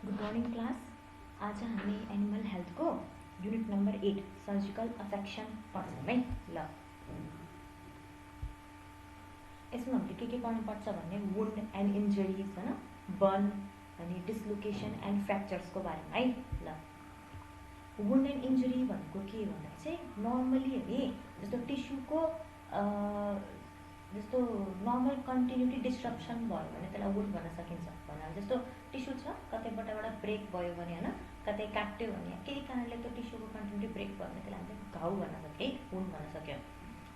Good morning class. आज हामी animal हेल्थको युनिट नम्बर 8 सर्जिकल अफेक्सन पढ्छौँ है। ल यसमा हामीले के पढ्नुपर्छ भन्ने वुन्ड एन्ड इन्जरिज हैन, बर्न अनि डिस्लोकेसन एन्ड फ्र्याक्चर्सको बारेमा है। ल वुन्ड एन्ड इन्जरी भनेको के भन्दा चाहिँ नर्मली है जस्तो टिस्युको जस्तो नर्मल कन्टिन्युटी डिस्ट्रप्सन भयो भने त्यसलाई वुन्ड भन्न सकिन्छ। भन्नाले जस्तो टिस्यु छ कतैबाट ब्रेक भयो भने हैन, कतै काट्यो भने केही कारणले त्यो टिस्युको कन्टिन्युटी ब्रेक भयो भने त्यसलाई हामीले घाउ भन्न सक्यो है, वुन्ड भन्न सक्यो।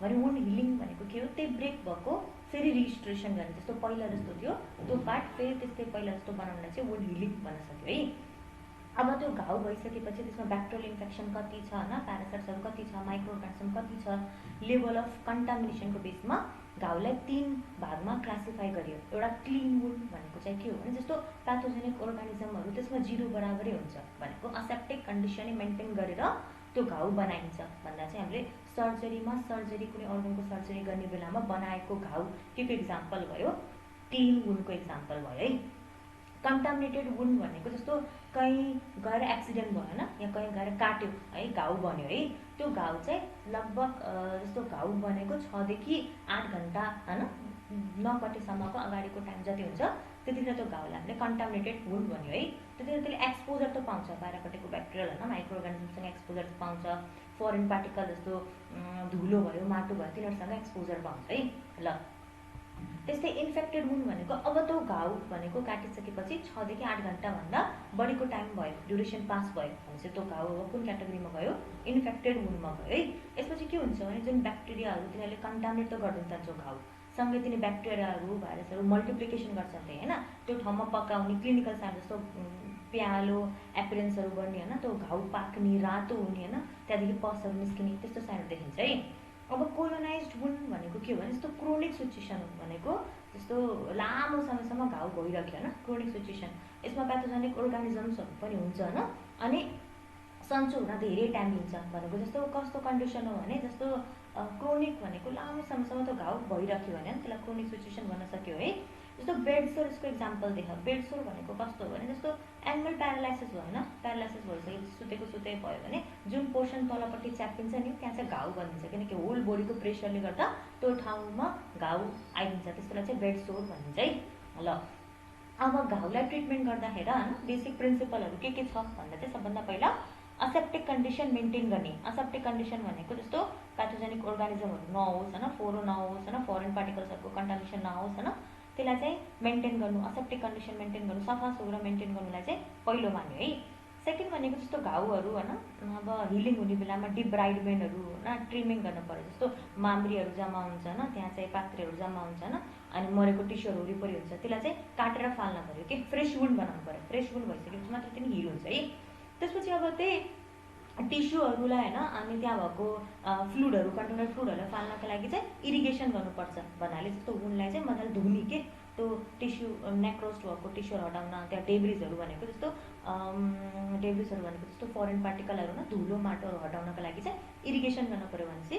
भने वुन्ड हिलिङ भनेको के हो, त्यही ब्रेक भएको फेरि रिस्टोरेसन गर्ने, जस्तो पहिला जस्तो थियो त्यो पार्ट फेरि त्यस्तै पहिला जस्तो बनाउनलाई चाहिँ वुन्ड हिलिङ भन्न सक्यो है। अब त्यो घाउ भइसकेपछि त्यसमा ब्याक्टेरियल इन्फेक्सन कति छ हैन, प्यारासाइट्सहरू कति छ, माइक्रो अर्गानिजम कति छ, लेभल अफ कन्टामिनेसनको बेसमा घाउलाई 3 भागमा क्लासिफाई गरियो। एउटा क्लिन वुन्ड भनेको चाहिँ के हो भने जस्तो प्याथोजेनिक अर्गानिजमहरू त्यसमा 0 बराबरै हुन्छ भनेको असेप्टिक कन्डिसन मेन्टेन गरेर त्यो घाउ बनाइन्छ भन्दा चाहिँ हामीले सर्जरी कुनै अर्गनको सर्जरी गर्ने बेलामा बनाएको घाउ के एक्जाम्पल भयो, क्लिन वुन्डको एक्जाम्पल भयो है। कन्टामिनेटेड वुन्ड भनेको जस्तो कहीँ गएर एक्सिडेन्ट भयो हैन, या कहीँ गएर काट्यो है, घाउ बन्यो है, त्यो घाउ चाहिँ लगभग जस्तो घाउ बनेको 6 देखि 8 घण्टा हैन नकटेसम्मको अगाडिको टाइम जति हुन्छ त्यतिखेर त्यो घाउलाई हामीले कन्टामिनेटेड वुन्ड भन्यो है। त्यतिखेर त्यसले एक्सपोजर त पाउँछ, बाहिरपट्टिको ब्याक्टेरियल हैन माइक्रो अर्गानिजमसँग एक्सपोजर पाउँछ, फरेन पार्टिकल जस्तो धुलो भयो माटो भयो तिनीहरूसँग एक्सपोजर पाउँछ है। ल त्यस्तै इन्फेक्टेड वुन्ड भनेको अब त्यो घाउ भनेको काटिसकेपछि 6 देखि 8 घण्टाभन्दा बढीको टाइम भयो, ड्युरेसन पास भयो भनेपछि त्यो घाउ अब कुन क्याटेगोरीमा गयो, इन्फेक्टेड वुन्डमा गयो है। यसपछि के हुन्छ भने जुन ब्याक्टेरियाहरू तिनीहरूले कन्टामिनेट त गर्दैन त्यो घाउ सँगै तिनी ब्याक्टेरियाहरू भाइरसहरू मल्टिप्लिकेसन गर्छन् त्यही हैन, त्यो ठाउँमा पकाउने क्लिनिकल साइन जस्तो प्यालो एपिरेन्सहरू गर्ने हैन, त्यो घाउ पाक्ने रातो हुने हैन, त्यहाँदेखि पसहरू निस्किने त्यस्तो साइनहरू देखिन्छ है। अब कोलोनाइज्ड वुन्ड भनेको के हो भने जस्तो क्रोनिक सिचुएसन भनेको जस्तो लामो समयसम्म घाउ भइरह्यो हैन, क्रोनिक सिचुएसन। यसमा प्याथोजेनिक अर्गानिजम्सहरू पनि हुन्छ हैन, अनि सन्चो हुन धेरै टाइम लिन्छ भनेको जस्तो कस्तो कन्डिसन हो भने जस्तो क्रोनिक भनेको लामो समयसम्म त घाउ भइरह्यो भने त्यसलाई क्रोनिक सिचुएसन भन्न सक्यो है। जस्तो बेड सोर यसको एक्जाम्पल देख, बेड सोर भनेको कस्तो हो भने जस्तो एनिमल प्यारालाइसिस भयो हैन, प्यारालाइसिस भइसकेपछि सुतेको भयो भने जुन पोर्सन तलपट्टि च्याप्पिन्छ नि त्यहाँ चाहिँ घाउ बनिन्छ, किनकि होल बडीको प्रेसरले गर्दा त्यो ठाउँमा घाउ आइदिन्छ, त्यसलाई चाहिँ बेड सोर भनिन्छ है। ल अब घाउलाई ट्रिटमेन्ट गर्दाखेरि हैन बेसिक प्रिन्सिपलहरू के छ भन्दा चाहिँ सबभन्दा पहिला असेप्टिक कन्डिसन मेन्टेन गर्ने। असेप्टिक कन्डिसन भनेको जस्तो प्याथोजेनिक अर्गानिजमहरू नहोस् हैन, फोरो नहोस् हैन, फरेन पार्टिकल्सहरूको कन्टामिनेसन नहोस् हैन, त्यसलाई चाहिँ मेन्टेन गर्नु, असेप्टिक कन्डिसन मेन्टेन गर्नु, सफा सुग्घर मेन्टेन गर्नुलाई चाहिँ पहिलो मान्यो है। सेकेन्ड भनेको जस्तो घाउहरू हैन अब हिलिङ हुने बेलामा डिब्राइडमेन्टहरू हैन ट्रिमिङ गर्नु पर्यो, जस्तो माम्रीहरू जम्मा हुन्छ हैन, त्यहाँ चाहिँ पात्रेहरू जम्मा हुन्छ हैन, अनि मरेको टिस्युहरू वरिपरि हुन्छ, त्यसलाई चाहिँ काटेर फाल्न पर्यो के फ्रेस वुन्ड बनाउनु पर्यो। फ्रेस वुन्ड भइसकेपछि मात्र त्यो हिल हुन्छ है। त्यसपछि अब त्यही टिस्युहरूलाई हैन अनि त्यहाँ भएको फ्लुइडहरू कन्टिन्युस फ्लुइडहरूलाई फाल्नको लागि चाहिँ इरिगेसन गर्नुपर्छ भन्नाले जस्तो वुन्डलाई चाहिँ मजाले धुने के त्यो टिस्यु नेक्रोस्ट भएको टिस्युहरू हटाउन, त्यहाँ डेब्रिजहरू भनेको जस्तो फरेन पार्टिकलहरू न धुलो माटोहरू हटाउनको लागि चाहिँ इरिगेसन गर्नु पर्यो भनेपछि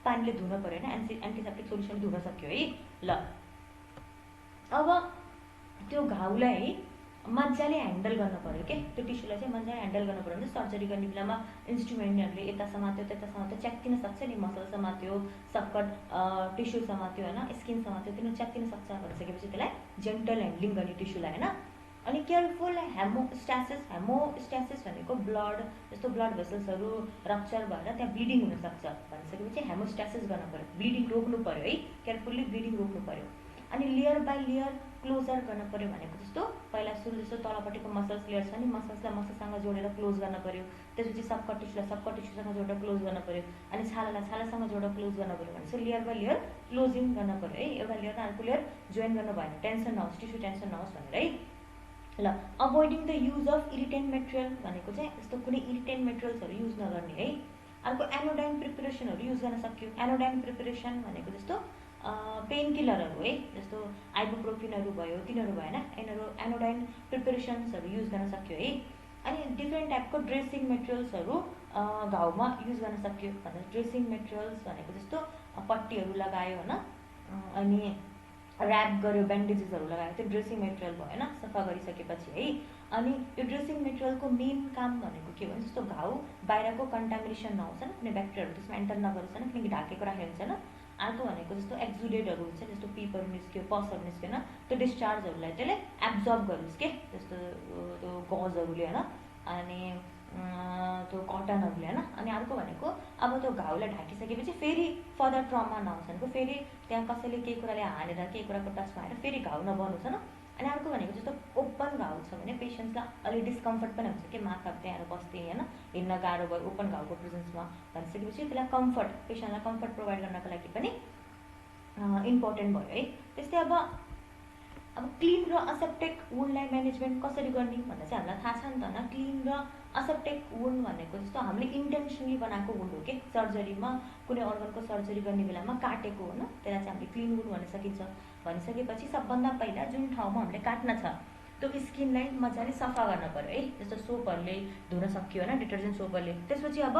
पानीले धुन पर्यो हैन, एन्टिसेप्टिक सोल्युसन धुन सक्यो है। ल अब त्यो घाउलाई मजाले ह्यान्डल गर्न पर्यो के, त्यो टिस्युलाई चाहिँ मजाले ह्यान्डल गर्न पर्यो भने सर्जरी गर्ने बेलामा इन्स्ट्रुमेन्टहरूले यता समात्यो त्यता समात्यो च्यात्तिन सक्छ नि, मसल समात्यो सबकट टिस्यु समात्यो हैन, स्किन समात्यो, तिनीहरू च्यात्तिन सक्छ भनिसकेपछि त्यसलाई जेन्टल ह्यान्डलिङ गर्ने टिस्युलाई हैन। अनि केयरफुल हेमोस्ट्यासिस भनेको ब्लड जस्तो ब्लड भेसल्सहरू रप्चर भएर त्यहाँ ब्लिडिङ हुनसक्छ भनिसकेपछि हेमोस्ट्यासिस गर्नु पर्यो, ब्लिडिङ रोक्नु पर्यो है, केयरफुल्ली ब्लिडिङ रोक्नु पर्यो। अनि लेयर बाई लेयर क्लोजर गर्न पर्यो भनेको जस्तो पहिला सुरु जस्तो तलपट्टिको मसल्स लेयर छ नि, मसल्सलाई मसल्ससँग जोडेर क्लोज गर्न पर्यो, त्यसपछि सबकट टिस्युसँग जोडेर क्लोज गर्न पर्यो, अनि छालालाई छालासँग जोडेर क्लोज गर्न पर्यो भनेपछि लेयर बाई लेयर क्लोजिङ गर्न पर्यो है। एउटा लेयर र अर्को लेयर जोइन गर्नु भएन, टेन्सन नहोस्, टिस्यु टेन्सन नहोस् भनेर है। ल avoiding the use of irritant material भनेको चाहिँ जस्तो कुनै इरिटेन्ट मेटेरियल्सहरू युज नगर्ने है। अर्को एनोडाइन प्रिपरेसनहरू युज गर्न सक्यो। एनोडाइन प्रिपरेसन भनेको जस्तो पेन किलरहरू है, जस्तो आइबुप्रोफिनहरू भयो तिनीहरू भएन, यिनीहरू एनोडाइन प्रिपरेसन्सहरू युज गर्न सक्यो है। अनि डिफ्रेन्ट टाइपको ड्रेसिङ मेटेरियल्सहरू घाउमा युज गर्न सक्यो भन्दा ड्रेसिङ मेटेरियल्स भनेको जस्तो पट्टीहरू लगायो हैन, अनि ऱ्याप गर्यो, ब्यान्डेजेसहरू लगायो, त्यो ड्रेसिङ मेटेरियल भयो होइन सफा गरिसकेपछि है। अनि यो ड्रेसिङ मेटेरियलको मेन काम भनेको के भने जस्तो घाउ बाहिरको कन्टामिनेसन नहोस् होइन, कुनै ब्याक्टेरियाहरू त्यसमा एन्टर नगरोस् होइन, किनकि ढाकेको राखेको हुन्छ होइन। अर्को भनेको जस्तो एक्जुडेटहरू हुन्छ, जस्तो पिपहरू निस्क्यो, पसहरू निस्क्यो होइन, त्यो डिस्चार्जहरूलाई त्यसले एब्जर्ब गरोस् के, जस्तो त्यो गजहरूले होइन, अनि त्यो कटनहरूले होइन। अनि अर्को भनेको अब त्यो घाउलाई ढाकिसकेपछि फेरि फर्दर ट्रमा नहोस् भनेको, फेरि त्यहाँ कसैले केही कुराले हानेर केही कुराको टचमा आएर फेरि घाउ नबनोस् होइन। अनि अर्को भनेको जस्तो ओपन घाउ छ भने पेसेन्ट्सलाई अलिक डिस्कम्फर्ट पनि हुन्छ कि माथि त्यहाँ बस्ने होइन, हिँड्न गाह्रो भयो ओपन घाउको प्रेजेन्समा भनिसकेपछि त्यसलाई कम्फर्ट, पेसेन्टलाई कम्फर्ट प्रोभाइड गर्नको लागि पनि इम्पोर्टेन्ट भयो है। त्यस्तै अब क्लिन र असेप्टिक वुन्डलाई म्यानेजमेन्ट कसरी गर्ने भन्दा चाहिँ हामीलाई थाहा छ नि त होइन। क्लिन र असेप्टिक वुन्ड भनेको जस्तो हामीले इन्टेन्सनली बनाएको वुन्ड हो कि, सर्जरीमा कुनै अर्गनको सर्जरी गर्ने बेलामा काटेको होइन, त्यसलाई चाहिँ हामीले क्लिन वुन्ड भन्न सकिन्छ। भनिसकेपछि सबभन्दा पहिला जुन ठाउँमा हामीले काट्न छ त्यो स्किनलाई मजाले सफा गर्न पऱ्यो है, जस्तो सोपहरूले धुन सक्यो होइन, डिटर्जेन्ट सोपहरूले। त्यसपछि अब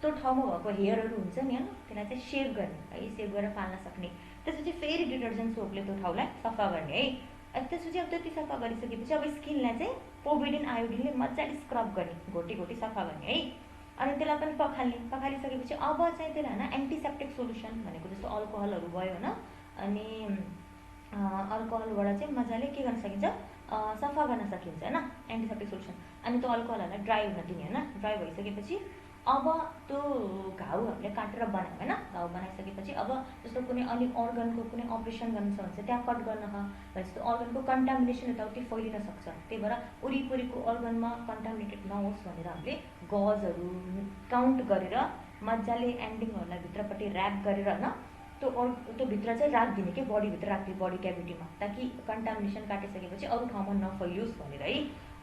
त्यो ठाउँमा भएको हेयरहरू हुन्छ नि होइन, त्यसलाई चाहिँ सेभ गर्ने है, सेभ गरेर फाल्न सक्ने। त्यसपछि फेरि डिटर्जेन्ट सोपले त्यो ठाउँलाई सफा गर्ने है। त्यसपछि अब त्यति सफा गरिसकेपछि अब स्किनलाई चाहिँ पोभिडिन आयोडिनले मजाले स्क्रब गर्ने, घोटी घोटी सफा गर्ने है। अनि त्यसलाई पनि पखालिसकेपछि अब चाहिँ त्यसलाई होइन एन्टिसेप्टिक सोल्युसन भनेको जस्तो अल्कोहलहरू भयो होइन, अनि अल्कोहलबाट चाहिँ मजाले के गर्न सकिन्छ, सफा गर्न सकिन्छ होइन, एन्टिसेप्टिक सोल्युसन। अनि त्यो अल्कोहलहरूलाई ड्राई हुन दिने होइन। ड्राई भइसकेपछि अब त्यो घाउ हामीले काटेर बनायो होइन, घाउ बनाइसकेपछि अब जस्तो कुनै अलिक अर्गनको कुनै अपरेसन गर्नु छ भने चाहिँ त्यहाँ कट गर्न जस्तो अर्गनको कन्टामिनेसन यताउति फैलिन सक्छ, त्यही भएर वरिपरिको अर्गनमा कन्टामिनेटेड नहोस् भनेर हामीले गजहरू काउन्ट गरेर मजाले एन्डिङहरूलाई भित्रपट्टि ऱ्याप गरेर होइन त्यो भित्र चाहिँ राखिदिने कि, बडीभित्र राखिदिने, बडी क्याभिटीमा, ताकि कन्टामिनेसन काटिसकेपछि अरू ठाउँमा नफैलियोस् भनेर है।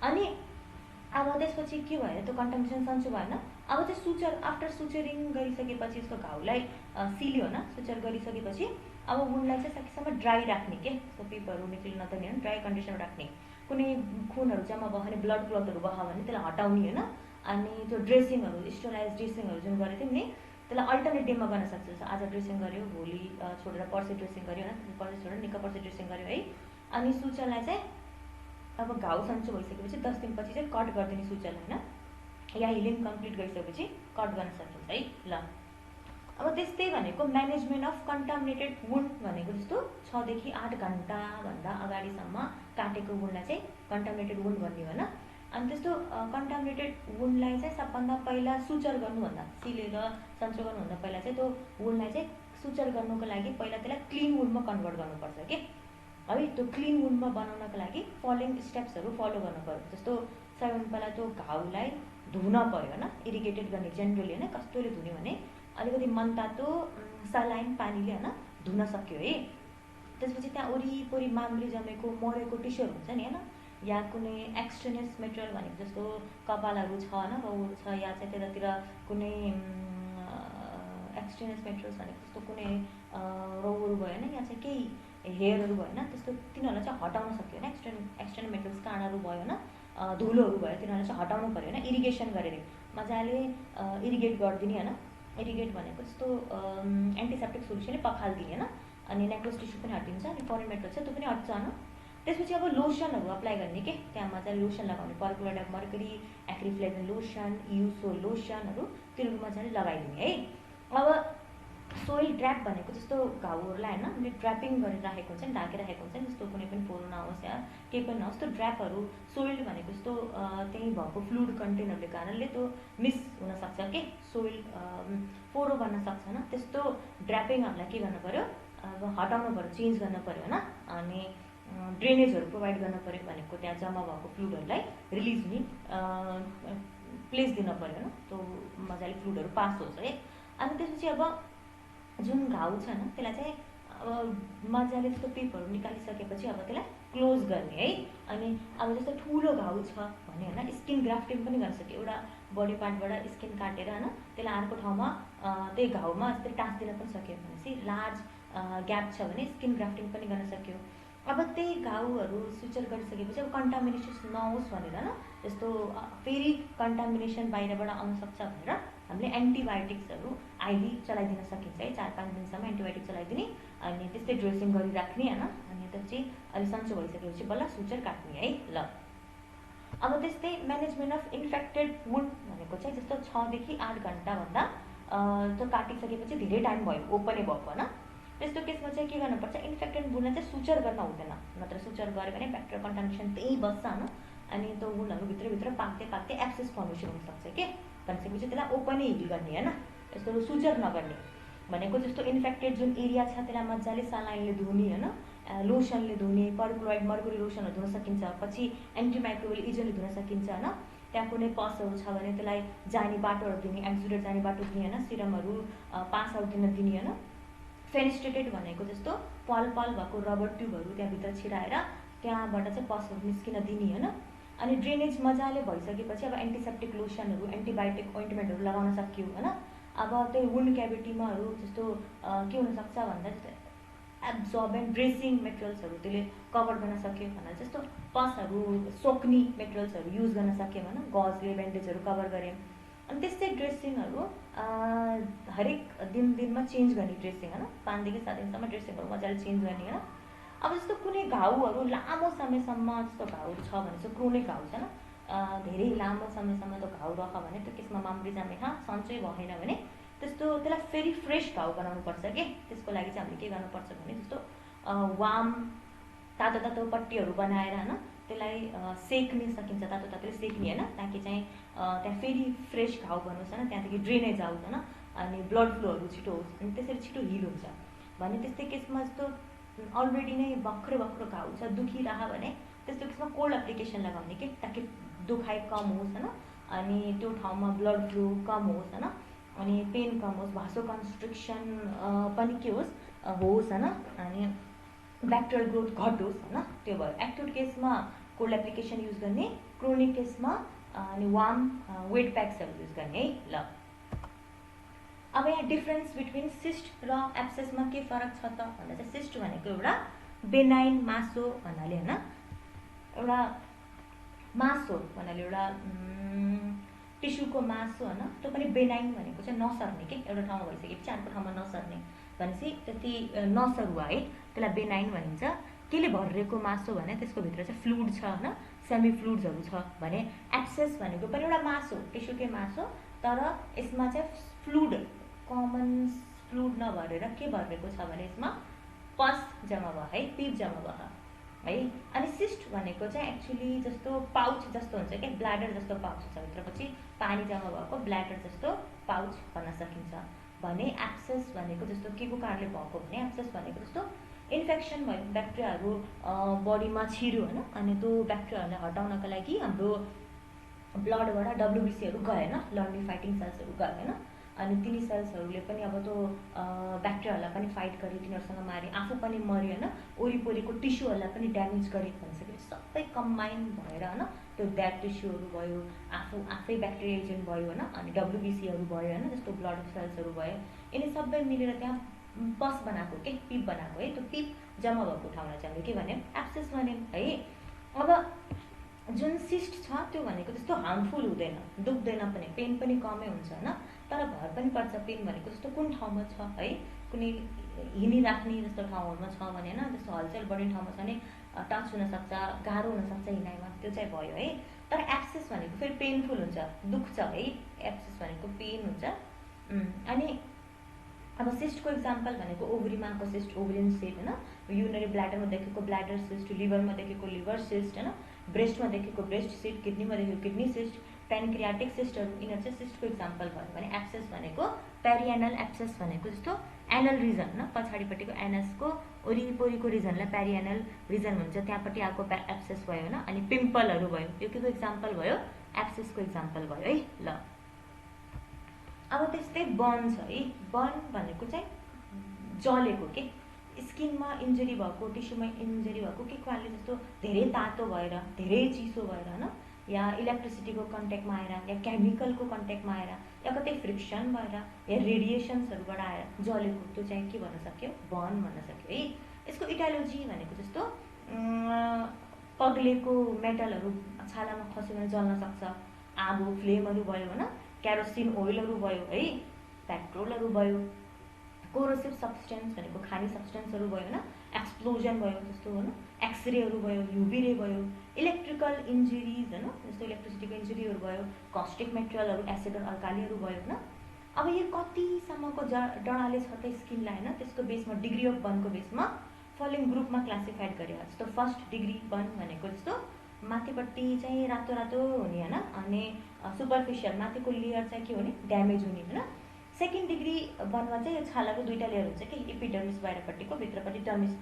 अनि अब त्यसपछि के भयो, त्यो कन्टामिनेसन सन्चो भएन। अब चाहिँ सुचर, आफ्टर सुचरिङ गरिसकेपछि यसको घाउलाई सिल्यो होइन, सुचर गरिसकेपछि अब वुन्डलाई चाहिँ सकेसम्म ड्राई राख्ने के, जस्तो पिपहरू निक्लिन नदिने होइन, ड्राई कन्डिसनमा राख्ने। कुनै खुनहरू जम्मा भयो भने, ब्लड क्लटहरू भयो भने त्यसलाई हटाउने होइन। अनि त्यो ड्रेसिङहरू, स्टेराइज ड्रेसिङहरू जुन गरेको थियौँ नि, त्यसलाई अल्टरनेट डेमा गर्न सक्छ। जस्तो आज ड्रेसिङ गऱ्यो, भोलि छोडेर पर्सि ड्रेसिङ गऱ्यो होइन, पर्सि छोडेर निक्क पर्सि ड्रेसिङ गऱ्यो है। अनि सुचरलाई चाहिँ अब घाउ सन्चो भइसकेपछि 10 दिनपछि चाहिँ कट गरिदिने सुचरलाई होइन, या हिलिङ कम्प्लिट गरिसकेपछि कट गर्न सकिन्छ है। ल अब त्यस्तै भनेको म्यानेजमेन्ट अफ कन्टामिनेटेड वुन्ड भनेको जस्तो 6 देखि 8 घन्टाभन्दा अगाडिसम्म काटेको वुन्डलाई चाहिँ कन्टामिनेटेड वुन्ड भन्ने होइन। अनि त्यस्तो कन्टामिनेटेड वुन्डलाई चाहिँ सबभन्दा पहिला सुचर गर्नुभन्दा, सिलेर सन्चो गर्नुभन्दा पहिला चाहिँ त्यो वुन्डलाई चाहिँ सुचर गर्नुको लागि पहिला त्यसलाई क्लिन वुन्डमा कन्भर्ट गर्नुपर्छ कि है। त्यो क्लिन वुन्डमा बनाउनको लागि फलोइङ स्टेप्सहरू फलो गर्नु पऱ्यो। जस्तो सबैभन्दा पहिला त्यो घाउलाई धुन पऱ्यो होइन, इरिगेटेड गर्ने जेनरली होइन। कस्तोले धुने भने अलिकति मनतातो सलाइन पानीले होइन धुन सक्यो है। त्यसपछि त्यहाँ वरिपरि माम्री जमेको मरेको टिस्युहरू हुन्छ नि होइन, या कुनै एक्सटर्नस मेटेरियल भनेको जस्तो कपालहरू छ होइन, रौहरू छ, या चाहिँ त्यतातिर कुनै एक्सटर्नस मेटेरियल्स भनेको जस्तो कुनै रौहरू भयो होइन, या चाहिँ केही हेयरहरू भयो होइन, त्यस्तो तिनीहरूलाई चाहिँ हटाउन सक्यो होइन। एक्सटर्नल मेटेरियल्स काँडाहरू भयो होइन, धुलोहरू भयो, तिनीहरूलाई चाहिँ हटाउनु पऱ्यो होइन, इरिगेसन गरेर मजाले इरिगेट गरिदिने होइन। इरिगेट भनेको जस्तो एन्टिसेप्टिक सोल्युसनले पखालिदिने होइन। अनि नेक्रोस टिस्यु पनि हटिन्छ, अनि फरेन मेटेरियल छ त्यो पनि हट्छ होइन। त्यसपछि अब लोसनहरू अप्लाई गर्ने के, त्यहाँ मजाले लोसन लगाउने, पर्कुलर अफ मर्करी, एक्रिफ्लेक्सन लोसन, युसो लोसनहरू तिनीहरू मजाले लगाइदिने है। अब सोइल ड्र्याप भनेको जस्तो घाउहरूलाई होइन हामीले ड्र्यापिङ गरेर राखेको हुन्छ नि, ढाकिराखेको हुन्छ नि, जस्तो कुनै पनि फोहोर नहोस् या केही पनि नहोस्। त्यो ड्र्यापहरू सोइल भनेको जस्तो त्यहीँ भएको फ्लुइड कन्टेनरले कारणले त्यो मिस हुनसक्छ कि, सोइल फोहोरो बन्न सक्छ होइन। त्यस्तो ड्र्यापिङहरूलाई के गर्नु पऱ्यो, अब हटाउनु पऱ्यो, चेन्ज गर्नु पऱ्यो होइन। अनि ड्रेनेजहरू प्रोभाइड गर्नु पऱ्यो भनेको त्यहाँ जम्मा भएको फ्लुइडहरूलाई रिलिज हुने प्लेस दिन पऱ्यो होइन, त्यो मजाले फ्लुइडहरू पास होस् है। अनि त्यसपछि अब जुन घाउ छ होइन त्यसलाई चाहिँ अब मजाले जस्तो पिपहरू निकालिसकेपछि अब त्यसलाई क्लोज गर्ने है। अनि अब जस्तो ठुलो घाउ छ भने होइन स्किन ग्राफ्टिङ पनि गर्न सक्यो, एउटा बडी पार्टबाट स्किन काटेर होइन त्यसलाई अर्को ठाउँमा त्यही घाउमा जस्तै टाँसिदिन पनि सक्यो भनेपछि लार्ज ग्याप छ भने स्किन ग्राफ्टिङ पनि गर्न सक्यो। अब त्यही घाउहरू सुचर गरिसकेपछि अब कन्टामिनेसन नहोस् भनेर होइन, जस्तो फेरि कन्टामिनेसन बाहिरबाट आउन सक्छ भनेर हामीले एन्टिबायोटिक्सहरू आइभी चलाइदिन सकिन्छ है, 4-5 दिनसम्म एन्टिबायोटिक चलाइदिने। अनि त्यस्तै ड्रेसिङ गरिराख्ने होइन। अनि त्यसपछि अलि सन्चो भइसकेपछि बल्ल सुचर काट्ने है। ल अब त्यस्तै म्यानेजमेन्ट अफ इन्फेक्टेड वुन्ड भनेको चाहिँ जस्तो 6 देखि 8 घन्टाभन्दा त्यो काटिसकेपछि धेरै टाइम भयो ओपनै भएको होइन, त्यस्तो केसमा चाहिँ के गर्नुपर्छ, इन्फेक्टेड वुन्डलाई चाहिँ सुचर गर्न हुँदैन, नत्र सुचर गऱ्यो भने ब्याक्टेरियल कन्टामिनेसन त्यही बस्छ होइन। अनि त्यो वुन्डहरू भित्रभित्र पाक्दै पाक्दै एब्सेस फर्मेसन हुनसक्छ के भनिसकेपछि त्यसलाई ओपनै हिल गर्ने होइन, यस्तो सुचर नगर्ने भनेको। जस्तो इन्फेक्टेड जुन एरिया छ त्यसलाई मजाले सलाइनले धुने होइन, लोसनले धुने, पर्कुलोइड मर्कुरी लोसनहरू धुन सकिन्छ, पछि एन्टिमाइक्रोबियल एजेन्टले धुन सकिन्छ होइन। त्यहाँ कुनै पसहरू छ भने त्यसलाई जाने बाटोहरू दिने, एक्जुडेट जाने बाटो दिने होइन, सिरमहरू पास आउट दिन दिने होइन। फेनिस्ट्रेटेड भनेको जस्तो पल भएको रबर ट्युबहरू त्यहाँभित्र छिराएर त्यहाँबाट चाहिँ पसहरू निस्किन दिने होइन। अनि ड्रेनेज मजाले भइसकेपछि अब एन्टिसेप्टिक लोसनहरू, एन्टिबायोटिक ओइन्टमेन्टहरू लगाउन सक्यो होइन। अब त्यो वुन्ड क्याभिटीमाहरू जस्तो के हुनसक्छ भन्दा जस्तो एब्जर्बेन्ट ड्रेसिङ मेटेरियल्सहरू त्यसले कभर गर्न सक्यो भनेर, जस्तो पसहरू सोक्ने मेटेरियल्सहरू युज गर्न सक्यो भने गजले ब्यान्डेजहरू कभर गऱ्यौँ। अनि त्यस्तै ड्रेसिङहरू हरेक दिनमा चेन्ज गर्ने ड्रेसिङ होइन, 5 देखि 7 दिनसम्म ड्रेसिङहरू मजाले चेन्ज गर्ने होइन। अब जस्तो कुनै घाउहरू लामो समयसम्म जस्तो घाउहरू छ भने चाहिँ क्रोनिक घाउ छ होइन, धेरै लामो समयसम्म त्यो घाउ रह भने त्यो केसमा माम्ब्रिजामे सन्चै भएन भने त्यसलाई फेरि फ्रेस घाउ बनाउनुपर्छ कि। त्यसको लागि चाहिँ हामीले के गर्नुपर्छ भने जस्तो वाम तातो पट्टीहरू बनाएर होइन त्यसलाई सेक्न सकिन्छ, तातोले सेक्ने होइन, ताकि चाहिँ त्यहाँ फेरि फ्रेस घाउ बनोस् होइन, त्यहाँदेखि ड्रेनेज आओस् होइन, अनि ब्लड फ्लोहरू छिटो होस्, अनि त्यसरी छिटो हिल हुन्छ भने। त्यस्तै केसमा जस्तो अलरेडी नै भर्खर घाउ छ, दुखिरह भने त्यस्तो केसमा कोल्ड एप्लिकेसन लगाउने कि, ताकि दुखाइ कम होस् होइन, अनि त्यो ठाउँमा ब्लड फ्लो कम होस् होइन, अनि पेन कम होस्, भासो कन्स्ट्रिक्सन पनि के होस् होइन, अनि ब्याक्टेरियल ग्रोथ घटोस् होइन। त्यो भयो एक्युट केसमा कोल्ड एप्लिकेसन युज गर्ने, क्रोनिक केसमा अनि वार्म वेट प्याक्सहरू युज गर्ने है। ल अब यहाँ डिफ्रेन्स बिट्विन सिस्ट र एब्सेसमा के फरक छ त भन्दा चाहिँ सिस्ट भनेको एउटा बेनाइन मासो भन्नाले होइन, एउटा मासो भन्नाले एउटा टिस्युको मासो होइन, त्यो पनि बेनाइन भनेको चाहिँ नसर्ने के, एउटा ठाउँमा भइसकेपछि अर्को ठाउँमा नसर्ने भनेपछि त्यति नसरुवा है, त्यसलाई बेनाइन भनिन्छ। केले भरिएको मासो भने त्यसको भित्र चाहिँ फ्लुइड छ होइन, सेमी फ्लुइड्सहरू छ भने। एब्सेस भनेको पनि एउटा मासो, टिस्युकै मासो, तर यसमा चाहिँ फ्लुइड कमन फ्लुइड नभरेर के भरिएको छ भने यसमा पस जम्मा भयो है, पिप जम्मा भयो है। अनि सिस्ट भनेको चाहिँ एक्चुअली जस्तो पाउच जस्तो हुन्छ क्या, ब्ल्याडर जस्तो पाउच हुन्छ, भित्रपछि पानी जम्मा भएको ब्ल्याडर जस्तो पाउच भन्न सकिन्छ भने। एब्सेस भनेको जस्तो के को कारणले भएको भने, एब्सेस भनेको जस्तो इन्फेक्सन भयो, ब्याक्टेरियाहरू बडीमा छिर्यो होइन, अनि त्यो ब्याक्टेरियाहरूलाई हटाउनको लागि हाम्रो ब्लडबाट डब्लुबिसीहरू गयो होइन, लर्नी फाइटिङ सेल्सहरू गयो होइन, अनि तिनी सेल्सहरूले पनि अब त्यो ब्याक्टेरियाहरूलाई पनि फाइट गरे, तिनीहरूसँग मारे, आफू पनि मऱ्यो होइन, वरिपरिको टिस्युहरूलाई पनि ड्यामेज गरे भनिसकेपछि सबै कम्बाइन भएर होइन, त्यो डेड टिस्युहरू भयो, आफै ब्याक्टेरिया एजेन्ट भयो होइन, अनि डब्लुबिसीहरू भयो होइन, जस्तो ब्लड सेल्सहरू भयो, यिनी सबै मिलेर त्यहाँ पस बनाएको के, पिप बनाएको है। त्यो पिप जम्मा भएको ठाउँलाई चाहिँ हामीले के भन्यौँ, एब्सेस भन्यौँ है। अब जुन सिस्ट छ त्यो भनेको त्यस्तो हार्मफुल हुँदैन, दुख्दैन पनि, पेन पनि कमै हुन्छ होइन, तर भर पनि पर्छ। पेन भनेको जस्तो कुन ठाउँमा छ है, कुनै हिँडिराख्ने जस्तो ठाउँहरूमा छ भने होइन, जस्तो हलचल बढी ठाउँमा छ भने टच हुनसक्छ, गाह्रो हुनसक्छ हिँडाइमा, त्यो चाहिँ भयो है। तर एब्सेस भनेको फेरि पेनफुल हुन्छ, दुख्छ है, एब्सेस भनेको पेन हुन्छ। अनि अब सिस्टको इक्जाम्पल भनेको ओभरीमा आएको सिस्ट, ओभरियन सिस्ट होइन, युरिनरी ब्ल्याडरमा देखेको ब्ल्याडर सिस्ट, लिभरमा देखेको लिभर सिस्ट होइन, ब्रेस्टमा देखेको ब्रेस्ट सिस्ट, किडनीमा देखेको किडनी सिस्ट, पेनक्रियाटिक सिस्टहरू, यिनीहरू चाहिँ सिस्टको इक्जाम्पल भयो भने। एब्सेस भनेको पेरिएनल एब्सेस भनेको जस्तो एनल रिजन होइन, पछाडिपट्टिको एनसको वरिपरिको रिजनलाई पेरिएनल रिजन भन्छ, त्यहाँपट्टि आएको एब्सेस भयो होइन। अनि पिम्पलहरू भयो, यो के को इक्जाम्पल भयो, एब्सेसको इक्जाम्पल भयो है। ल अब त्यस्तै बर्न छ है, बर्न भनेको चाहिँ जलेको के, स्किनमा इन्जरी भएको, टिस्युमा इन्जरी भएको, के कारणले जस्तो धेरै तातो भएर, धेरै चिसो भएर होइन, या इलेक्ट्रिसिटीको कन्ट्याक्टमा आएर, या केमिकलको कन्ट्याक्टमा आएर, या कतै फ्रिक्सन भएर, या रेडिएसन्सहरूबाट आएर जलेको, त्यो चाहिँ के भन्न सक्यो, बर्न भन्न सक्यो है। यसको इटालोजी भनेको जस्तो पग्लेको मेटलहरू छालामा खस्यो भने जल्न सक्छ, आगो फ्लेमहरू भयो होइन, क्यारोसिन ओइलहरू भयो है, पेट्रोलहरू भयो, कोरोसिभ सब्सटेन्स भनेको खाने सब्सटेन्सहरू भयो होइन, एक्सप्लोजन भयो जस्तो होइन, एक्सरेहरू भयो, युभी रे भयो, इलेक्ट्रिकल इन्जुरिज होइन जस्तो इलेक्ट्रिसिटीको इन्जुरीहरू भयो, कस्टिक मेटेरियलहरू एसिड र अल्कालीहरू भयो होइन। अब यो कतिसम्मको डढाले छ त स्किनलाई होइन, त्यसको बेसमा डिग्री अफ बर्नको बेसमा फलोइङ ग्रुपमा क्लासिफाइड गरे। जस्तो फर्स्ट डिग्री बर्न भनेको जस्तो माथिपट्टि चाहिँ रातो रातो हुने होइन, अनि सुपरफिसियल माथिको लेयर चाहिँ के हुने ड्यामेज हुने होइन। सेकेन्ड डिग्री बर्नमा चाहिँ यो छालाको दुईवटा लेयर हुन्छ कि, इपिडर्मिस बाहिरपट्टिको, भित्रपट्टि डर्मिस।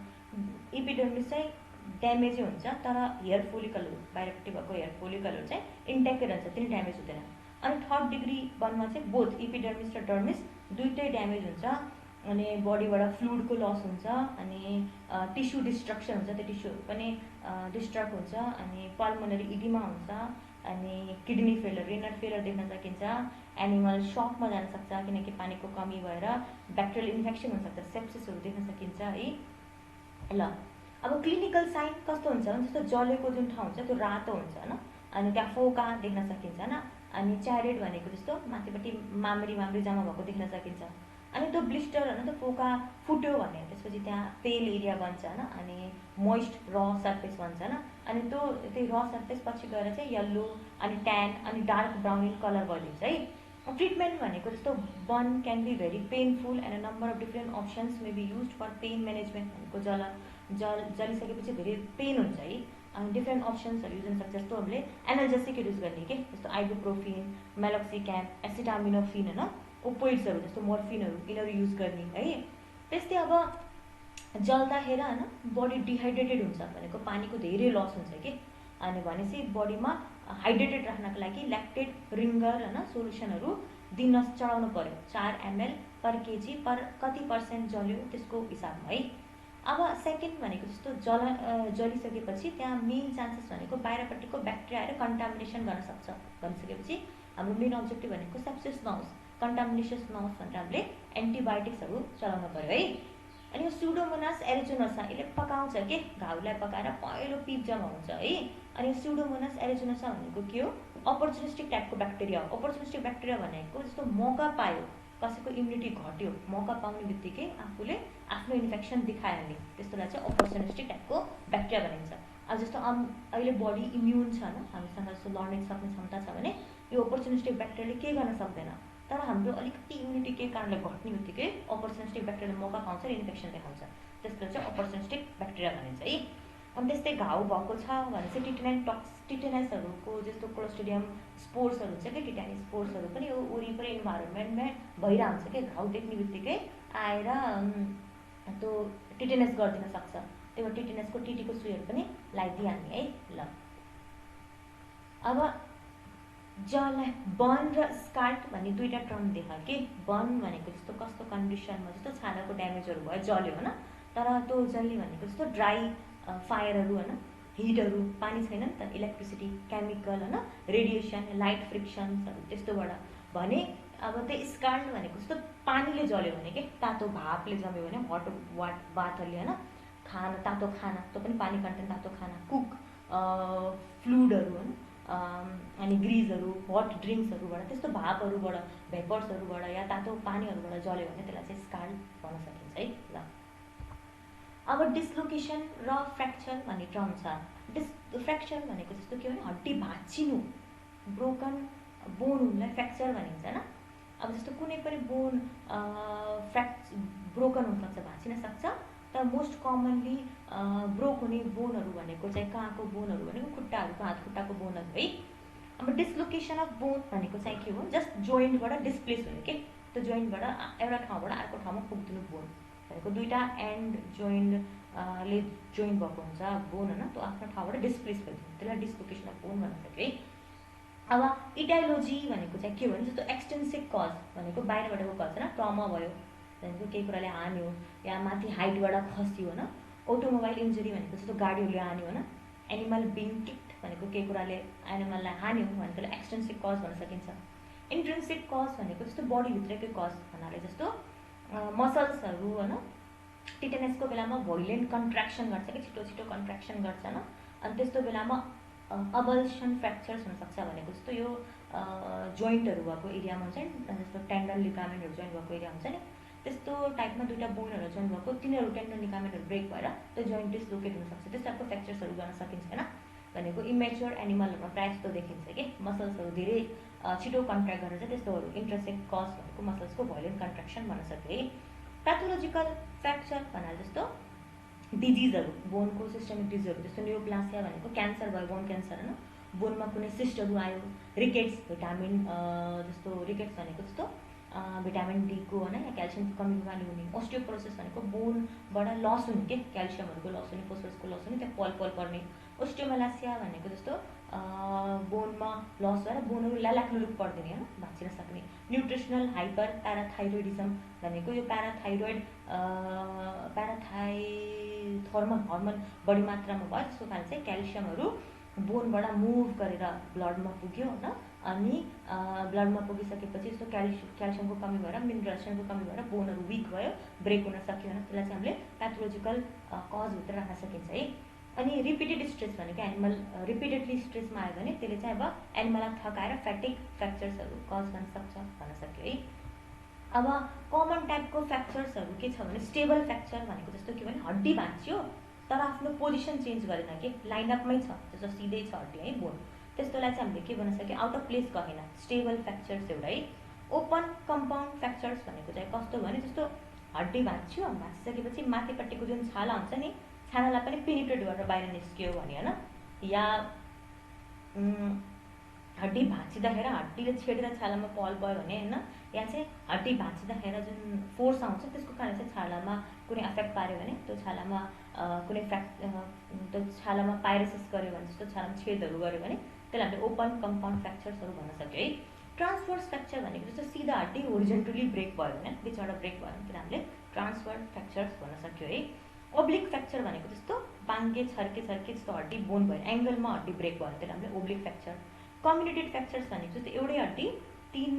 इपिडर्मिस चाहिँ ड्यामेजै हुन्छ तर हेयर फोलिकलहरू बाहिरपट्टि भएको हेयर फोलिकलहरू चाहिँ इन्ट्याक्टै रहन्छ, तिनी ड्यामेज हुँदैन। अनि थर्ड डिग्री बर्नमा चाहिँ बोथ इपिडर्मिस र डर्मिस दुइटै ड्यामेज हुन्छ, अनि बडीबाट फ्लुइडको लस हुन्छ, अनि टिस्यु डिस्ट्रक्सन हुन्छ, त्यो टिस्यु पनि डिस्ट्रक्ट हुन्छ, अनि पल्मोनरी इडिमा हुन्छ, अनि किडनी फेलर रिनल फेलर देख्न सकिन्छ, एनिमल सकमा जान सक्छ किनकि पानीको कमी भएर ब्याक्टेरियल इन्फेक्सन हुनसक्छ, सेप्सिसहरू देख्न सकिन्छ है। ल अब क्लिनिकल साइन कस्तो हुन्छ भने जस्तो जलेको जुन ठाउँ हुन्छ त्यो रातो हुन्छ होइन, अनि त्यहाँ फोका देख्न सकिन्छ होइन, अनि च्यारेड भनेको जस्तो माथिपट्टि माम्री जम्मा भएको देख्न सकिन्छ, अनि त्यो ब्लिस्टर होइन त्यो फोका फुट्यो भने त्यसपछि त्यहाँ पेल एरिया बन्छ होइन, अनि मोइस्ट र सर्फेस बन्छ होइन, अनि त्यो र सर्फेस पछि गएर चाहिँ येल्लो अनि ट्यान अनि डार्क ब्राउन इन कलर गरिदिन्छ है। ट्रिटमेन्ट भनेको जस्तो burn can be very painful and a number of different options may be use for pain management भनेको जलिसकेपछि धेरै पेन हुन्छ है, अनि डिफ्रेन्ट अप्सन्सहरू युज हुन सक्छ, जस्तो हामीले एनाल्जेसिकहरू युज गर्ने के, जस्तो आइबुप्रोफिन, मेलोक्सिक्याम, एसिटामिनोफिन होइन, ओपोइड्सहरू जस्तो मोर्फिनहरू यिनीहरू युज गर्ने है। त्यस्तै अब जल्दाखेरि होइन बडी डिहाइड्रेटेड हुन्छ भनेको पानीको धेरै लस हुन्छ कि, अनि भनेपछि बडीमा हाइड्रेटेड राख्नको लागि ल्याक्टेट रिङ्गर होइन सोल्युसनहरू दिन चढाउनु पर्यो, 4 ml पर केजी पर कति पर्सेन्ट जल्यो त्यसको हिसाबमा है। अब सेकेन्ड भनेको जस्तो जलिसकेपछि त्यहाँ मेन चान्सेस भनेको बाहिरपट्टिको ब्याक्टेरिया आएर कन्टामिनेसन गर्न सक्छ भनिसकेपछि हाम्रो मेन अब्जेक्टिभ भनेको सेप्सिस नहोस्, कन्टामिनेसन नहोस् भनेर हामीले एन्टिबायोटिक्सहरू चलाउनु पर्यो है। अनि यो सुडोमोनास एरिजोनोसा यसले पकाउँछ के, घाउलाई पकाएर पहेँलो पिप जम्मा हुन्छ है। अनि यो सुडोमोनास एरिजोनोसा भनेको के हो, अपर्चुनिस्टिक टाइपको ब्याक्टेरिया हो। अपर्चुनिस्टिक ब्याक्टेरिया भनेको जस्तो मौका पायो, कसैको इम्युनिटी घट्यो, मौका पाउने बित्तिकै आफूले आफ्नो इन्फेक्सन देखाइहाल्ने, त्यस्तोलाई चाहिँ अपर्चुनिस्टिक टाइपको ब्याक्टेरिया भनिन्छ। अब जस्तो अहिले बडी इम्युन छ होइन, हामीसँग जस्तो लड्न सक्ने क्षमता छ भने यो अपर्चुनिस्टिक ब्याक्टेरियाले केही गर्न सक्दैन, तर हाम्रो अलिकति इम्युनिटी केही कारणले घट्ने बित्तिकै अपर्चुनिस्टिक ब्याक्टेरियाले मौका पाउँछ र इन्फेक्सन देखाउँछ, त्यसलाई चाहिँ अपर्चुनिस्टिक ब्याक्टेरिया भनिन्छ है। अनि त्यस्तै घाउ भएको छ भने चाहिँ टिटेनसहरूको जस्तो क्लोस्ट्रिडियम स्पोर्सहरू हुन्छ कि, टिटेनस स्पोर्सहरू पनि यो वरिपरि इन्भाइरोमेन्टमा भइरहेको हुन्छ कि, घाउ देख्ने बित्तिकै आएर त्यो टिटेनस गरिदिन सक्छ, त्यही भएर टिटेनसको टिटीको सुईहरू पनि लगाइदिइहाल्ने है। ल अब जसलाई बर्न र स्कार्ट भन्ने दुईवटा टर्म देखा कि, बर्न भनेको जस्तो कस्तो कन्डिसनमा जस्तो छालाको ड्यामेजहरू भयो जल्यो होइन, तर त्यो जल्ने भनेको जस्तो ड्राई फायरहरू होइन, हिटहरू, पानी छैन नि त, इलेक्ट्रिसिटी, केमिकल होइन, रेडिएसन, लाइट फ्रिक्सन्सहरू त्यस्तोबाट भने। अब त्यो स्कार्ट भनेको जस्तो पानीले जल्यो भने के, तातो भापले जम्यो भने हट वाटरले होइन, खाना तातो खाना त्यो पनि पानी कन्टेन्ट तातो खाना, कुक फ्लुडहरू होइन, अनि ग्रिजहरू हट ड्रिङ्क्सहरूबाट त्यस्तो भापहरूबाट भेपर्सहरूबाट या तातो पानीहरूबाट जल्यो भने त्यसलाई चाहिँ स्कार्ट भन्न सकिन्छ है। ल अब डिस्लोकेसन र फ्र्याक्चर भन्ने टर्म छ। फ्र्याक्चर भनेको जस्तो के भने हड्डी भाँचिनु, ब्रोकन बोन हुनुलाई फ्र्याक्चर भनिन्छ होइन। अब जस्तो कुनै पनि बोन ब्रोकन हुनसक्छ, भाँचिन सक्छ, तर मोस्ट कमनली ब्रोक हुने बोनहरू भनेको चाहिँ कहाँको बोनहरू भनेको खुट्टाहरूको, हात खुट्टाको बोनहरू है। अब डिस्लोकेसन अफ बोन भनेको चाहिँ के हो, जस्ट जोइन्टबाट डिस्प्लेस हुने के, त्यो जोइन्टबाट एउटा ठाउँबाट अर्को ठाउँमा पुग्दिनु बोन भनेको, दुईवटा एन्ड जोइन्टले जोइन्ट भएको हुन्छ बोन होइन, त्यो आफ्नो ठाउँबाट डिस्प्लेस भइदिनु, त्यसलाई डिस्लोकेसन अफ बोन भन्न सक्यो है। अब इटाइलोजी भनेको चाहिँ के हो भने जस्तो एक्सटेन्सिभ कज भनेको बाहिरबाटको कज होइन, ट्रमा भयो भनेको केही कुराले हान्यो या माथि हाइटबाट खस्यो होइन, अटोमोबाइल इन्जुरी भनेको जस्तो गाडीहरूले हान्यो होइन, एनिमल बिङ किक्ड भनेको केही कुराले एनिमललाई हान्यो भने त्यसलाई एक्सटेन्सिभ कज भन्न सकिन्छ। इन्ट्रेन्सिभ कज भनेको जस्तो बडीभित्रकै कज भन्नाले जस्तो मसल्सहरू होइन, टिटेनसको बेलामा भोइलेन्ट कन्ट्र्याक्सन गर्छ कि, छिटो छिटो कन्ट्र्याक्सन गर्छ होइन, अनि त्यस्तो बेलामा अबल्सन फ्र्याक्चर्स हुनसक्छ भनेको जस्तो यो जोइन्टहरू भएको एरियामा हुन्छ नि, जस्तो टेन्डन लिगामेन्टहरू जोइन्ट भएको एरिया हुन्छ नि, त्यस्तो टाइपमा दुईवटा बोनहरू जोइन भएको तिनीहरू टेन्डन लिगामेन्टहरू ब्रेक भएर त्यो जोइन्ट डिस्लोकेट हुनसक्छ। त्यस्तो टाइपको फ्र्याक्चर्सहरू गर्न सकिन्छ होइन। भनेको इमेच्योर एनिमलहरूमा प्रायः जस्तो देखिन्छ कि मसल्सहरू धेरै छिटो कन्ट्र्याक्ट गरेर चाहिँ त्यस्तोहरू इन्ट्रेसेक्ट कज भनेको मसल्सको भोल्युम कन्ट्र्याक्सन भन्न सक्यो है। प्याथोलोजिकल फ्र्याक्चर भन्नाले जस्तो डिजिजहरू बोनको सिस्टमिक डिजिजहरू जस्तो नियोप्लासिया भनेको क्यान्सर भयो, बोन क्यान्सर होइन, बोनमा कुनै सिस्टहरू आयो, रिकेट्स भिटामिन जस्तो रिकेट्स भनेको जस्तो भिटामिन डीको होइन या क्याल्सियमको कमीको कारणले हुने, ओस्टियोपोरोसिस भनेको बोनबाट लस हुने के क्याल्सियमहरूको लस हुने, फोस्फरसको लस हुने, त्यहाँ पल पल पर्ने, ओस्टियोमेलासिया भनेको जस्तो बोनमा लस भएर बोनहरू ल्यालाकलुलुक पर्दिने होइन, भाँचिन सक्ने, न्युट्रिसनल हाइपर प्याराथाइरोइडिजम भनेको यो प्याराथाइरोइड हर्मोन बढी मात्रामा भयो त्यसको कारण चाहिँ क्याल्सियमहरू बोनबाट मुभ गरेर ब्लडमा पुग्यो होइन, अनि ब्लडमा पुगिसकेपछि यस्तो क्याल्सियमको कमी भएर मिनरल्सको कमी भएर बोनहरू विक भयो, ब्रेक हुन सक्यो होइन। त्यसलाई चाहिँ हामीले प्याथोलोजिकल कजभित्र राख्न सकिन्छ है। अनि रिपिटेड स्ट्रेस भनेको एनिमल रिपिटेडली स्ट्रेसमा आयो भने त्यसले चाहिँ अब एनिमललाई थकाएर फ्याटिक फ्र्याक्चर्सहरू कज गर्न सक्छ भन्न सक्यो है। अब कमन टाइपको फ्र्याक्चर्सहरू के छ भने स्टेबल फ्र्याक्चर भनेको जस्तो के भने हड्डी भाँच्यो तर आफ्नो पोजिसन चेन्ज गरेन कि लाइनअपमै छ, जस्तो सिधै छ हड्डी है बोन, त्यस्तोलाई चाहिँ हामीले के भन्न सक्यो आउट अफ प्लेस गएन, स्टेबल फ्र्याक्चर्स एउटा है। ओपन कम्पाउन्ड फ्र्याक्चर्स भनेको चाहिँ कस्तो भने जस्तो हड्डी भाँच्यो, भाँचिसकेपछि माथिपट्टिको जुन छाला हुन्छ नि छालालाई पनि पेनिट्रेट गरेर बाहिर निस्क्यो भने होइन, या हड्डी भाँचिँदाखेरि हड्डीले छेडेर छालामा पल भयो भने होइन, या चाहिँ हड्डी भाँचिँदाखेरि जुन फोर्स आउँछ त्यसको कारण चाहिँ छालामा कुनै एफेक्ट पार्यो भने त्यो छालामा कुनै त्यो छालामा पाइरेसिस गर्यो भने जस्तो छालामा छेदहरू गर्यो भने त्यसलाई हामीले ओपन कम्पाउन्ड फ्र्याक्चर्सहरू भन्न सक्यो है। ट्रान्सभर्स फ्र्याक्चर भनेको जस्तो सिधा हड्डी होरिजेन्टली ब्रेक भयो भने बिचबाट ब्रेक भयो भने त्यसलाई हामीले ट्रान्सभर्स फ्र्याक्चर्स भन्न सक्यो है। ओब्लिक फ्र्याक्चर भनेको जस्तो बाङ्गे छर्के जस्तो हड्डी बोन भयो एङ्गलमा हड्डी ब्रेक भयो भने त्यसलाई हामीले ओब्लिक फ्र्याक्चर। कम्युनिटेड फ्र्याक्चर्स भनेको जस्तो एउटै हड्डी 3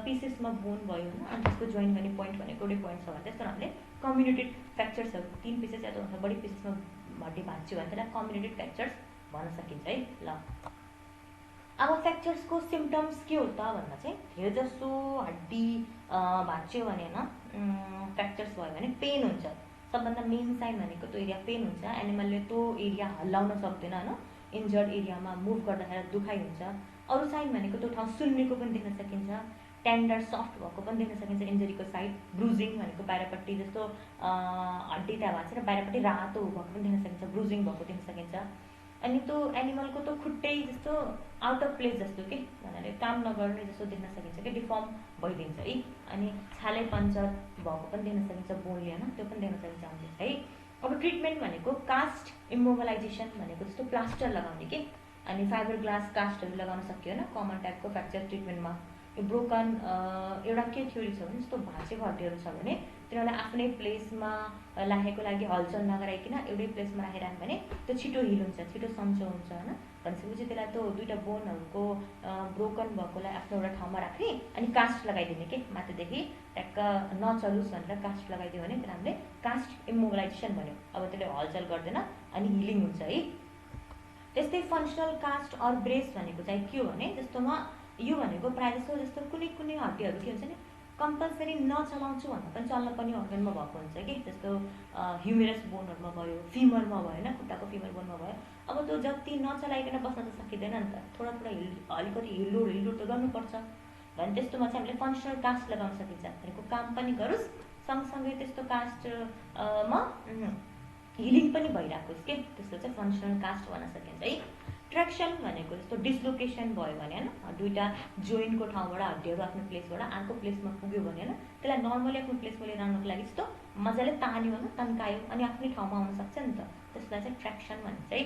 पिसेसमा बोन भयो होइन, अनि त्यसको जोइन गर्ने पोइन्ट भनेको एउटै पोइन्ट छ भने त्यस्तो हामीले कम्युनिटेड फ्र्याक्चर्सहरू 3 पिसेस या त्योभन्दा बढी पिसेसमा हड्डी भाँच्यो भने त्यसलाई कम्युनिटेड फ्र्याक्चर्स भन्न सकिन्छ है। ल अब फ्र्याक्चर्सको सिम्टम्स के हो त भन्दा चाहिँ धेरै जसो हड्डी भाँच्यो भने होइन फ्र्याक्चर्स भयो भने पेन हुन्छ, सबभन्दा मेन साइन भनेको त्यो एरिया पेन हुन्छ, एनिमलले त्यो एरिया हल्लाउन सक्दैन होइन, इन्जर्ड एरियामा मुभ गर्दाखेरि दुखाइ हुन्छ। अरू साइन भनेको त्यो ठाउँ सुन्नेको पनि देख्न सकिन्छ, टेन्डर सफ्ट भएको पनि देख्न सकिन्छ इन्जरीको साइड, ब्रुजिङ भनेको बाहिरपट्टि जस्तो हड्डी त्यहाँ भाँचेर बाहिरपट्टि रातो भएको पनि देख्न सकिन्छ, ब्रुजिङ भएको देख्न सकिन्छ। अनि त्यो एनिमलको त्यो खुट्टै जस्तो आउट अफ प्लेस जस्तो के भन्नाले काम नगर्ने जस्तो देख्न सकिन्छ कि डिफर्म भइदिन्छ है। अनि छालै पन्चर भएको पनि देख्न सकिन्छ बोनले होइन, त्यो पनि देख्न सकिन्छ हामीले है। अब ट्रिटमेन्ट भनेको कास्ट इमोबिलाइजेसन भनेको जस्तो प्लास्टर लगाउने के, अनि फाइबर ग्लास कास्टहरू लगाउन सक्यो होइन कमन टाइपको फ्र्याक्चर ट्रिटमेन्टमा। यो ब्रोकन एउटा के थ्योरी छ भने जस्तो भाँचेको हड्डीहरू छ भने तिनीहरूलाई आफ्नै प्लेसमा राखेको लागि हलचल नगराइकन एउटै प्लेसमा राखिराख्यो भने त्यो छिटो हिल हुन्छ, छिटो सन्चो हुन्छ होइन। भनिसकेपछि त्यसलाई त्यो दुईवटा बोनहरूको ब्रोकन भएकोलाई आफ्नो एउटा ठाउँमा राख्ने अनि कास्ट लगाइदिने के माथिदेखि ट्याक्क नचलोस् भनेर कास्ट लगाइदियो भने त्यसलाई हामीले कास्ट इमोबिलाइजेसन भन्यो। अब त्यसले हलचल गर्दैन अनि हिलिङ हुन्छ है। त्यस्तै फङ्सनल कास्ट अर ब्रेस भनेको चाहिँ के हो भने जस्तोमा यो भनेको प्रायः जस्तो कुनै कुनै हड्डीहरू के हुन्छ नि कम्पलसरी नचलाउँछु भन्दा पनि चल्न पनि अर्गनमा भएको हुन्छ कि, जस्तो ह्युमेरस बोनहरूमा भयो, फिमरमा भयो होइन, खुट्टाको फिमर बोनमा भयो। अब त्यो जति नचलाइकन बस्न त सकिँदैन नि त, थोडा अलिकति हिल्डुल त गर्नुपर्छ भने त्यस्तोमा चाहिँ हामीले फङ्सनल कास्ट लगाउन सकिन्छ भनेको काम पनि गरोस् सँगसँगै त्यस्तो कास्टमा हिलिङ पनि भइरहेकोस् के, त्यसको चाहिँ फङ्सनल कास्ट भन्न सकिन्छ है। ट्र्याक्सन भनेको जस्तो डिस्लोकेसन भयो भने होइन दुईवटा जोइन्टको ठाउँबाट हड्डीहरू आफ्नो प्लेसबाट अर्को प्लेसमा पुग्यो भने होइन त्यसलाई नर्मली आफ्नो प्लेसमा लिएर आउनको लागि जस्तो मजाले तान्यो होइन तन्कायो अनि आफ्नै ठाउँमा आउन सक्छ नि त, त्यसलाई चाहिँ ट्र्याक्सन भनिन्छ है।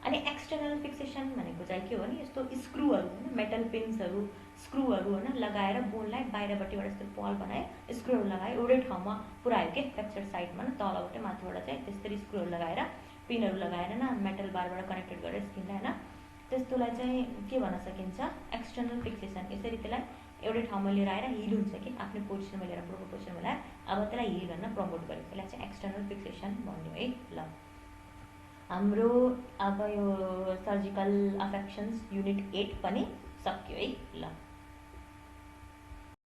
अनि एक्सटर्नल फिक्सेसन भनेको चाहिँ के हो भने यस्तो स्क्रुहरू होइन मेटल पिन्सहरू स्क्रुहरू होइन लगाएर बोनलाई बाहिरपट्टिबाट यस्तो पल बनायो, स्क्रुहरू लगायो एउटै ठाउँमा पुऱ्यायो के फ्र्याक्चर साइडमा न तलबाट माथिबाट चाहिँ त्यसरी स्क्रुहरू लगाएर पिनहरू लगाएर न मेटल बारबाट कनेक्टेड गरेर स्किनलाई होइन त्यस्तोलाई चाहिँ के भन्न सकिन्छ एक्सटर्नल फिक्सेसन। यसरी त्यसलाई एउटै ठाउँमा लिएर आएर हिल हुन्छ कि आफ्नै पोजिसनमा लिएर प्रोपर पोजिसनमा ल्याएर अब त्यसलाई हिल गर्न प्रमोट गर्यो, त्यसलाई चाहिँ एक्सटर्नल फिक्सेसन भन्यो है। ल हाम्रो अब यो सर्जिकल अफेक्सन्स युनिट 8 पनि सक्यो है। ल